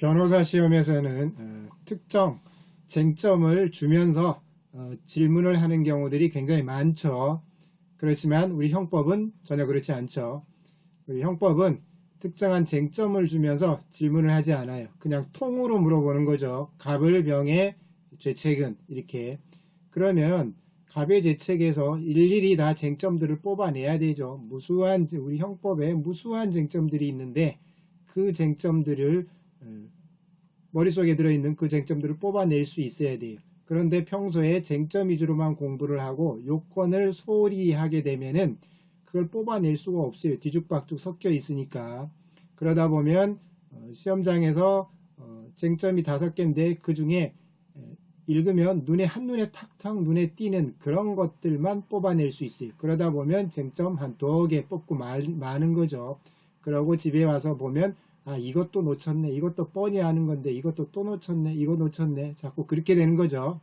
변호사 시험에서는 특정 쟁점을 주면서 질문을 하는 경우들이 굉장히 많죠. 그렇지만 우리 형법은 전혀 그렇지 않죠. 우리 형법은 특정한 쟁점을 주면서 질문을 하지 않아요. 그냥 통으로 물어보는 거죠. 갑을 병의 죄책은 이렇게. 그러면 갑의 죄책에서 일일이 다 쟁점들을 뽑아내야 되죠. 우리 형법에 무수한 쟁점들이 있는데 그 쟁점들을 머릿속에 들어있는 그 쟁점들을 뽑아낼 수 있어야 돼요. 그런데 평소에 쟁점 위주로만 공부를 하고 요건을 소홀히 하게 되면은 그걸 뽑아낼 수가 없어요. 뒤죽박죽 섞여 있으니까. 그러다 보면 시험장에서 쟁점이 5개인데 그 중에 읽으면 한눈에 탁탁 눈에 띄는 그런 것들만 뽑아낼 수 있어요. 그러다 보면 쟁점 한 2개 뽑고 마는 거죠. 그러고 집에 와서 보면 이것도 놓쳤네, 이것도 뻔히 아는 건데 이것도 또 놓쳤네, 이거 놓쳤네, 자꾸 그렇게 되는 거죠.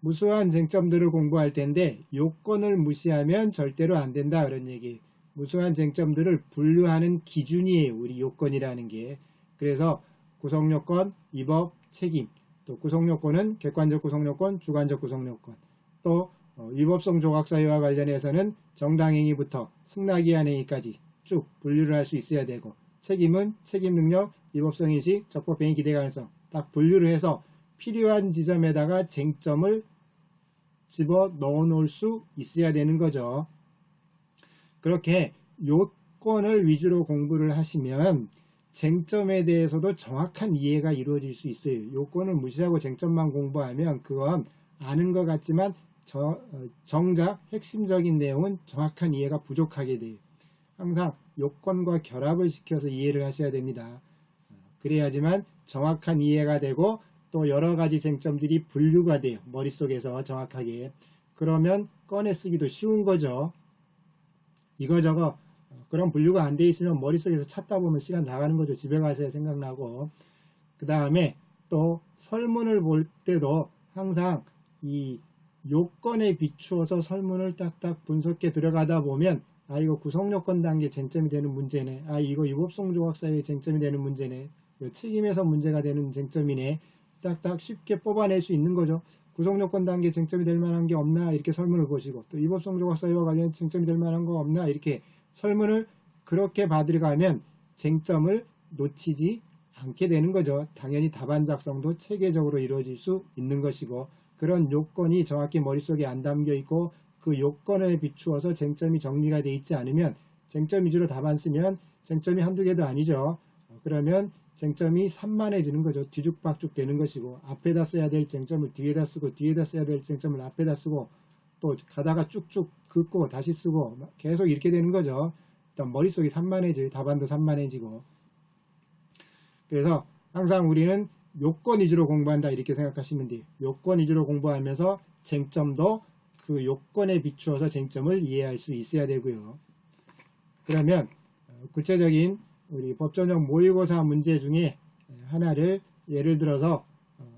무수한 쟁점들을 공부할 텐데 요건을 무시하면 절대로 안 된다 그런 얘기. 무수한 쟁점들을 분류하는 기준이에요, 우리 요건이라는 게. 그래서 구성요건, 위법, 책임, 또 구성요건은 객관적 구성요건, 주관적 구성요건, 또 위법성 조각사유와 관련해서는 정당행위부터 승낙이한행위까지 쭉 분류를 할 수 있어야 되고, 책임은 책임능력, 위법성인식, 적법행위 기대가능성 딱 분류를 해서 필요한 지점에다가 쟁점을 집어 넣어 놓을 수 있어야 되는 거죠. 그렇게 요건을 위주로 공부를 하시면 쟁점에 대해서도 정확한 이해가 이루어질 수 있어요. 요건을 무시하고 쟁점만 공부하면 그건 아는 것 같지만 정작 핵심적인 내용은 정확한 이해가 부족하게 돼요. 항상 요건과 결합을 시켜서 이해를 하셔야 됩니다. 그래야지만 정확한 이해가 되고 또 여러 가지 쟁점들이 분류가 돼요. 머릿속에서 정확하게. 그러면 꺼내 쓰기도 쉬운 거죠. 이거저거 그런 분류가 안 돼 있으면 머릿속에서 찾다 보면 시간 나가는 거죠. 집에 가서야 생각나고. 그 다음에 또 설문을 볼 때도 항상 이 요건에 비추어서 설문을 딱딱 분석해 들어가다 보면 이거 구성요건 단계 쟁점이 되는 문제네. 이거 위법성 조각사유의 쟁점이 되는 문제네. 책임에서 문제가 되는 쟁점이네. 딱딱 쉽게 뽑아낼 수 있는 거죠. 구성요건 단계 쟁점이 될 만한 게 없나 이렇게 설문을 보시고, 또 위법성 조각사유와 관련 쟁점이 될 만한 거 없나 이렇게 설문을 그렇게 받으려가면 쟁점을 놓치지 않게 되는 거죠. 당연히 답안 작성도 체계적으로 이루어질 수 있는 것이고, 그런 요건이 정확히 머릿속에 안 담겨 있고 그 요건에 비추어서 쟁점이 정리가 되어 있지 않으면 쟁점 위주로 답안 쓰면 쟁점이 한두 개도 아니죠. 그러면 쟁점이 산만해지는 거죠. 뒤죽박죽 되는 것이고, 앞에다 써야 될 쟁점을 뒤에다 쓰고 뒤에다 써야 될 쟁점을 앞에다 쓰고 또 가다가 쭉쭉 긋고 다시 쓰고 계속 이렇게 되는 거죠. 일단 머릿속이 산만해져요. 답안도 산만해지고. 그래서 항상 우리는 요건 위주로 공부한다 이렇게 생각하시면 돼요. 요건 위주로 공부하면서 쟁점도 그 요건에 비추어서 쟁점을 이해할 수 있어야 되고요. 그러면 구체적인 우리 법전형 모의고사 문제 중에 하나를 예를 들어서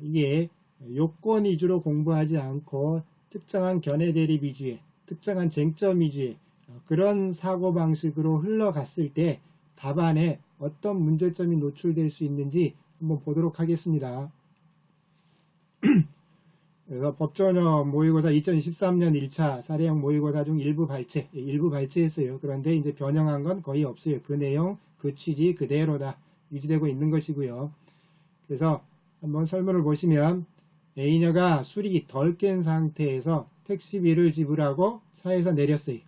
이게 요건 위주로 공부하지 않고 특정한 견해 대립 위주의, 특정한 쟁점 위주의 그런 사고방식으로 흘러갔을 때 답안에 어떤 문제점이 노출될 수 있는지 한번 보도록 하겠습니다. 그래서 법전형 모의고사 2013년 1차 사례형 모의고사 중 일부 발췌했어요. 그런데 이제 변형한 건 거의 없어요. 그 내용, 그 취지 그대로 다 유지되고 있는 것이고요. 그래서 한번 설문을 보시면 A녀가 술이 덜 깬 상태에서 택시비를 지불하고 차에서 내렸어요.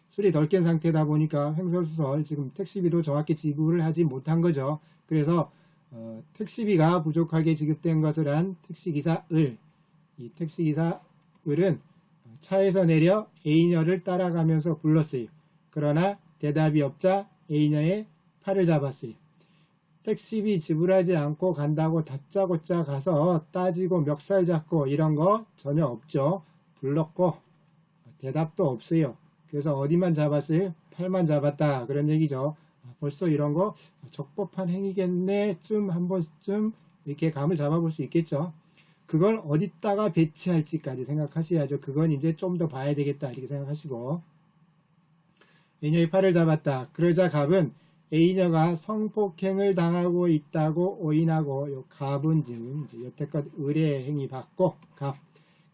술이 덜 깬 상태다 보니까 횡설수설 지금 택시비도 정확히 지불을 하지 못한 거죠. 그래서 택시비가 부족하게 지급된 것을 한 택시기사 이 택시기사 을은 차에서 내려 A녀를 따라가면서 불렀어요. 그러나 대답이 없자 A녀의 팔을 잡았어요. 택시비 지불하지 않고 간다고 다짜고짜 가서 따지고 멱살 잡고 이런 거 전혀 없죠. 불렀고 대답도 없어요. 그래서 어디만 잡았어요? 팔만 잡았다 그런 얘기죠. 벌써 이런 거 적법한 행위겠네 쯤 한 번쯤 이렇게 감을 잡아볼 수 있겠죠. 그걸 어디다가 배치할지까지 생각하셔야죠. 그건 이제 좀 더 봐야 되겠다 이렇게 생각하시고, A녀의 팔을 잡았다. 그러자 갑은 A녀가 성폭행을 당하고 있다고 오인하고, 요 갑은 지금 이제 여태껏 의뢰 행위 받고,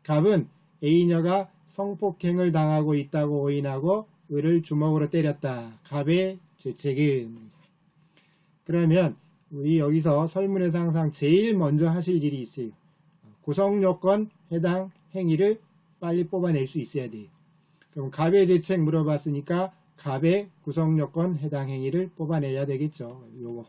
갑은 A녀가 성폭행을 당하고 있다고 오인하고 을을 주먹으로 때렸다. 갑의 죄책은. 그러면 우리 여기서 설문에서 항상 제일 먼저 하실 일이 있어요. 구성요건 해당 행위를 빨리 뽑아낼 수 있어야 돼요. 그럼 갑의 죄책 물어봤으니까 갑의 구성요건 해당 행위를 뽑아내야 되겠죠. 요거.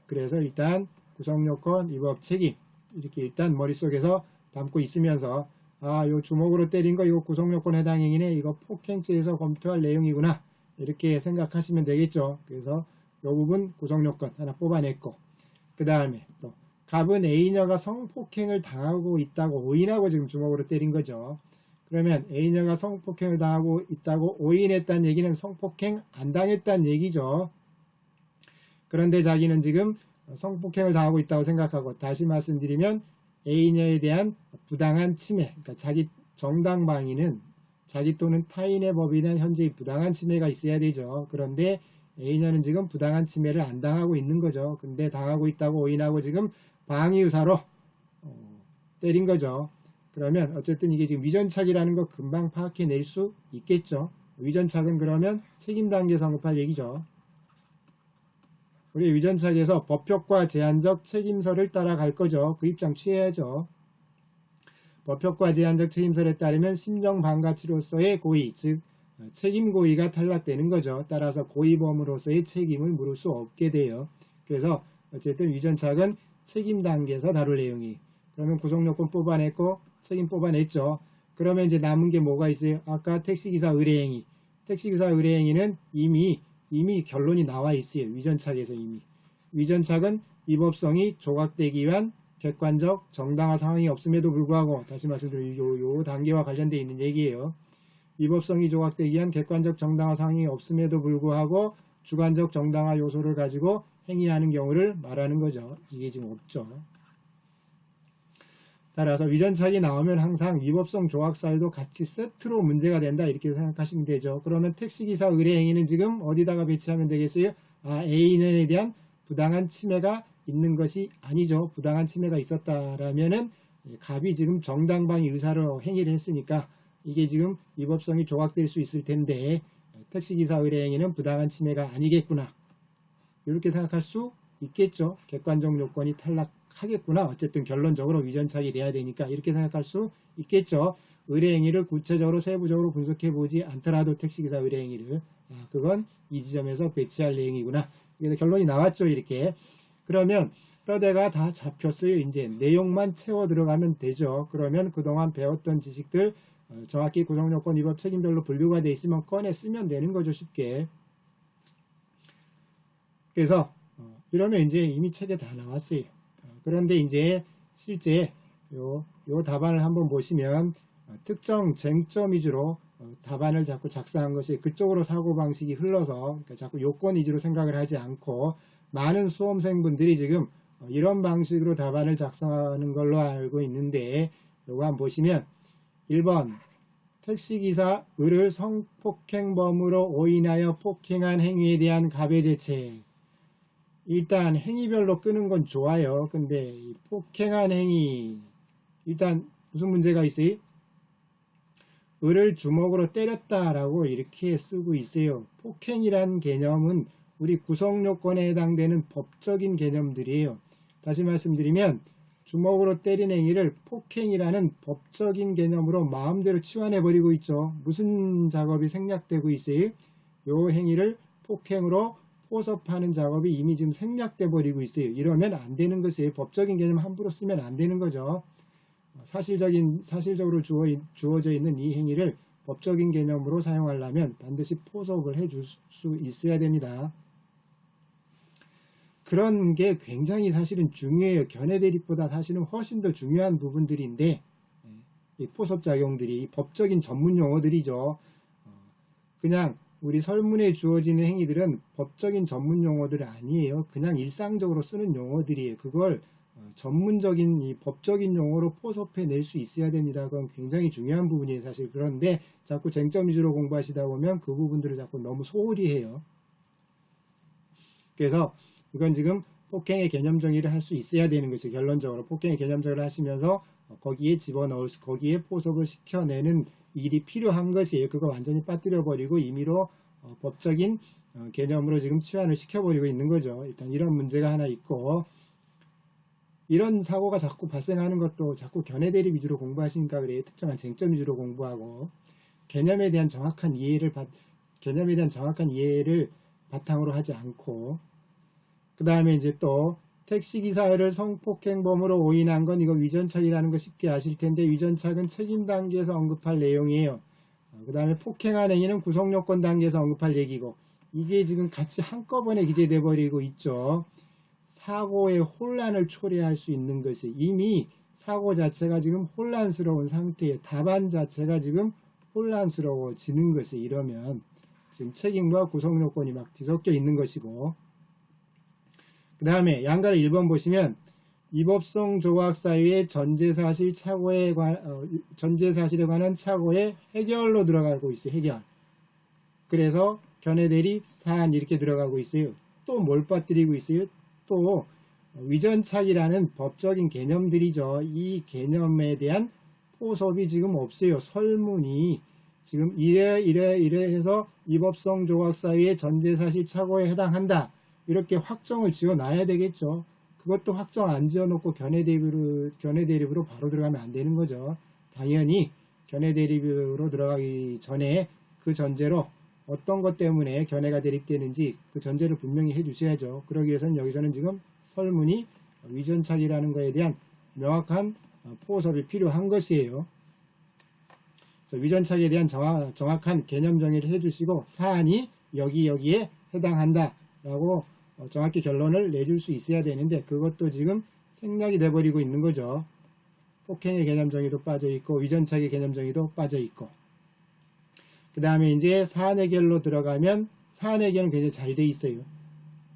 그래서 일단 구성요건 위법 책임 이렇게 일단 머릿속에서 담고 있으면서 요 주먹으로 때린 거 이거 구성요건 해당 행위네. 이거 폭행죄에서 검토할 내용이구나. 이렇게 생각하시면 되겠죠. 그래서 요 부분 구성요건 하나 뽑아냈고, 그 다음에 또 갑은 A녀가 성폭행을 당하고 있다고 오인하고 지금 주먹으로 때린 거죠. 그러면 A녀가 성폭행을 당하고 있다고 오인했다는 얘기는 성폭행 안 당했다는 얘기죠. 그런데 자기는 지금 성폭행을 당하고 있다고 생각하고, 다시 말씀드리면 A녀에 대한 부당한 침해, 그러니까 자기 정당방위는 자기 또는 타인의 법인은 현재의 부당한 침해가 있어야 되죠. 그런데 A녀는 지금 부당한 침해를 안 당하고 있는 거죠. 근데 당하고 있다고 오인하고 지금 방위의사로 때린 거죠. 그러면 어쨌든 이게 지금 위전착이라는 거 금방 파악해낼 수 있겠죠. 위전착은 그러면 책임단계 성립할 얘기죠. 우리 위전착에서 법효과 제한적 책임서를 따라갈 거죠. 그 입장 취해야죠. 법효과 제한적 책임서에 따르면 심정반갑치로서의 고의, 즉 책임고의가 탈락되는 거죠. 따라서 고의범으로서의 책임을 물을 수 없게 돼요. 그래서 어쨌든 위전착은 책임단계에서 다룰 내용이. 그러면 구성요건 뽑아냈고 책임 뽑아냈죠. 그러면 이제 남은 게 뭐가 있어요? 아까 택시기사 의뢰행위. 택시기사 의뢰행위는 이미 결론이 나와 있어요. 위전착에서 이미. 위전착은 위법성이 조각되기 위한 객관적 정당화 상황이 없음에도 불구하고, 다시 말씀드리면 요 단계와 관련되어 있는 얘기예요. 위법성이 조각되기 위한 객관적 정당화 상황이 없음에도 불구하고 주관적 정당화 요소를 가지고 행위하는 경우를 말하는 거죠. 이게 지금 없죠. 따라서 위전착이 나오면 항상 위법성 조각 사유도 같이 세트로 문제가 된다 이렇게 생각하시면 되죠. 그러면 택시기사 의뢰행위는 지금 어디다가 배치하면 되겠어요? A인에 대한 부당한 침해가 있는 것이 아니죠. 부당한 침해가 있었다라면은 갑이 지금 정당방위 의사로 행위를 했으니까 이게 지금 위법성이 조각될 수 있을 텐데 택시기사 의뢰행위는 부당한 침해가 아니겠구나. 이렇게 생각할 수 있겠죠. 객관적 요건이 탈락하겠구나. 어쨌든 결론적으로 위전착이 돼야 되니까 이렇게 생각할 수 있겠죠. 의뢰행위를 구체적으로 세부적으로 분석해 보지 않더라도 택시기사 의뢰행위를 그건 이 지점에서 배치할 내용이구나. 그래서 결론이 나왔죠. 이렇게. 그러면 뼈대가 다 잡혔어요. 이제 내용만 채워 들어가면 되죠. 그러면 그동안 배웠던 지식들 정확히 구성요건 위법 책임별로 분류가 돼 있으면 꺼내 쓰면 되는 거죠. 쉽게. 그래서 이러면 이제 이미 책에 다 나왔어요. 그런데 이제 실제 요 답안을 한번 보시면 특정 쟁점 위주로 답안을 자꾸 작성한 것이 그쪽으로 사고방식이 흘러서, 그러니까 자꾸 요건 위주로 생각을 하지 않고 많은 수험생분들이 지금 이런 방식으로 답안을 작성하는 걸로 알고 있는데, 요거 한번 보시면 1번 택시기사 을을 성폭행범으로 오인하여 폭행한 행위에 대한 갑의 죄책. 일단 행위별로 끄는 건 좋아요. 근데 폭행한 행위 일단 무슨 문제가 있어요? 을을 주먹으로 때렸다라고 이렇게 쓰고 있어요. 폭행이란 개념은 우리 구성요건에 해당되는 법적인 개념들이에요. 다시 말씀드리면 주먹으로 때린 행위를 폭행이라는 법적인 개념으로 마음대로 치환해버리고 있죠. 무슨 작업이 생략되고 있어요? 요 행위를 폭행으로 포섭하는 작업이 이미 지금 생략돼 버리고 있어요. 이러면 안 되는 것이에요. 법적인 개념 함부로 쓰면 안 되는 거죠. 사실적으로 주어져 있는 이 행위를 법적인 개념으로 사용하려면 반드시 포섭을 해줄 수 있어야 됩니다. 그런 게 굉장히 사실은 중요해요. 견해대립보다 사실은 훨씬 더 중요한 부분들인데, 이 포섭작용들이 법적인 전문 용어들이죠. 그냥 우리 설문에 주어지는 행위들은 법적인 전문 용어들이 아니에요. 그냥 일상적으로 쓰는 용어들이에요. 그걸 전문적인 이 법적인 용어로 포섭해낼 수 있어야 됩니다. 그건 굉장히 중요한 부분이에요. 사실. 그런데 자꾸 쟁점 위주로 공부하시다 보면 그 부분들을 자꾸 너무 소홀히 해요. 그래서 이건 지금 폭행의 개념 정의를 할 수 있어야 되는 것이 결론적으로 폭행의 개념 정의를 하시면서 거기에 집어넣을 수, 거기에 포섭을 시켜내는 일이 필요한 것이에요. 그거 완전히 빠뜨려 버리고 임의로 법적인 개념으로 지금 치환을 시켜버리고 있는 거죠. 일단 이런 문제가 하나 있고, 이런 사고가 자꾸 발생하는 것도 자꾸 견해대립 위주로 공부하시니까 그래요. 특정한 쟁점 위주로 공부하고 개념에 대한 정확한 이해를 바탕으로 하지 않고, 그 다음에 이제 또 택시기사를 성폭행범으로 오인한 건 이거 위전착이라는 거 쉽게 아실 텐데, 위전착은 책임 단계에서 언급할 내용이에요. 그 다음에 폭행한 행위는 구성요건 단계에서 언급할 얘기고, 이게 지금 같이 한꺼번에 기재돼 버리고 있죠. 사고의 혼란을 초래할 수 있는 것이, 이미 사고 자체가 지금 혼란스러운 상태에 답안 자체가 지금 혼란스러워지는 것이, 이러면 지금 책임과 구성요건이 막 뒤섞여 있는 것이고, 그 다음에 양가를 1번 보시면 위법성 조각 사유의 전제사실에 관한 착오의 해결로 들어가고 있어요. 해결. 그래서 견해대립 사안 이렇게 들어가고 있어요. 또 뭘 빠뜨리고 있어요? 또 위전착이라는 법적인 개념들이죠. 이 개념에 대한 포섭이 지금 없어요. 설문이 지금 이래 해서 위법성 조각 사유의 전제사실 착오에 해당한다, 이렇게 확정을 지어 놔야 되겠죠. 그것도 확정 안 지어 놓고 견해대립으로 바로 들어가면 안 되는 거죠. 당연히 견해대립으로 들어가기 전에 그 전제로 어떤 것 때문에 견해가 대립되는지 그 전제를 분명히 해 주셔야죠. 그러기 위해서는 여기서는 지금 설문이 위전착이라는 것에 대한 명확한 포섭이 필요한 것이에요. 그래서 위전착에 대한 정확한 개념 정의를 해 주시고, 사안이 여기에 해당한다 라고 정확히 결론을 내줄 수 있어야 되는데, 그것도 지금 생략이 돼버리고 있는 거죠. 폭행의 개념 정의도 빠져있고 위전착의 개념 정의도 빠져있고, 그 다음에 이제 사안 해결로 들어가면 사안 해결은 굉장히 잘 돼 있어요.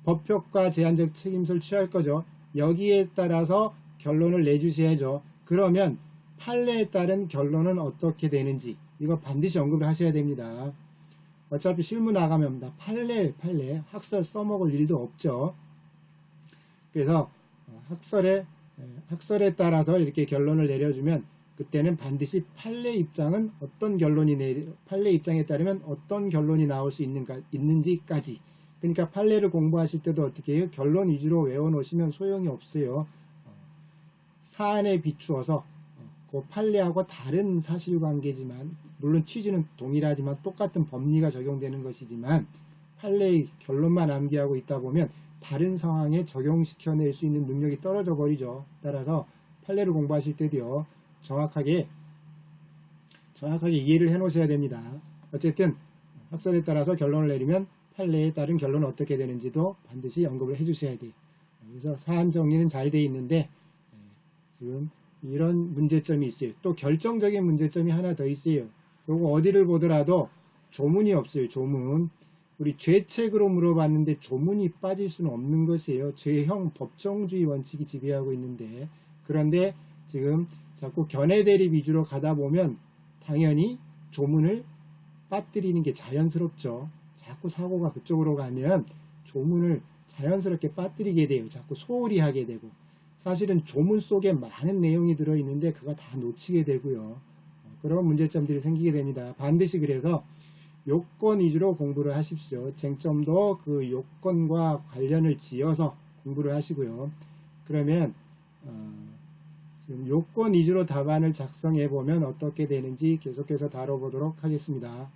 법효과 제한적 책임을 취할 거죠. 여기에 따라서 결론을 내주셔야죠. 그러면 판례에 따른 결론은 어떻게 되는지 이거 반드시 언급을 하셔야 됩니다. 어차피 실무 나가면 판례 학설 써먹을 일도 없죠. 그래서 학설에 따라서 이렇게 결론을 내려주면 그때는 반드시 판례 입장에 따르면 어떤 결론이 나올 수 있는지까지. 그러니까 판례를 공부하실 때도 어떻게 해요? 결론 위주로 외워놓으시면 소용이 없어요. 사안에 비추어서 그 판례하고 다른 사실관계지만, 물론 취지는 동일하지만 똑같은 법리가 적용되는 것이지만, 판례의 결론만 암기하고 있다 보면 다른 상황에 적용시켜낼 수 있는 능력이 떨어져 버리죠. 따라서 판례를 공부하실 때도요, 정확하게 이해를 해 놓으셔야 됩니다. 어쨌든 학설에 따라서 결론을 내리면 판례에 따른 결론은 어떻게 되는지도 반드시 언급을 해 주셔야 돼요. 그래서 사안 정리는 잘 돼 있는데 지금 이런 문제점이 있어요. 또 결정적인 문제점이 하나 더 있어요. 그리고 어디를 보더라도 조문이 없어요. 조문. 우리 죄책으로 물어봤는데 조문이 빠질 수는 없는 것이에요. 죄형 법정주의 원칙이 지배하고 있는데, 그런데 지금 자꾸 견해대립 위주로 가다 보면 당연히 조문을 빠뜨리는 게 자연스럽죠. 자꾸 사고가 그쪽으로 가면 조문을 자연스럽게 빠뜨리게 돼요. 자꾸 소홀히 하게 되고, 사실은 조문 속에 많은 내용이 들어있는데 그거 다 놓치게 되고요. 그런 문제점들이 생기게 됩니다. 반드시 그래서 요건 위주로 공부를 하십시오. 쟁점도 그 요건과 관련을 지어서 공부를 하시고요. 그러면 지금 요건 위주로 답안을 작성해 보면 어떻게 되는지 계속해서 다뤄보도록 하겠습니다.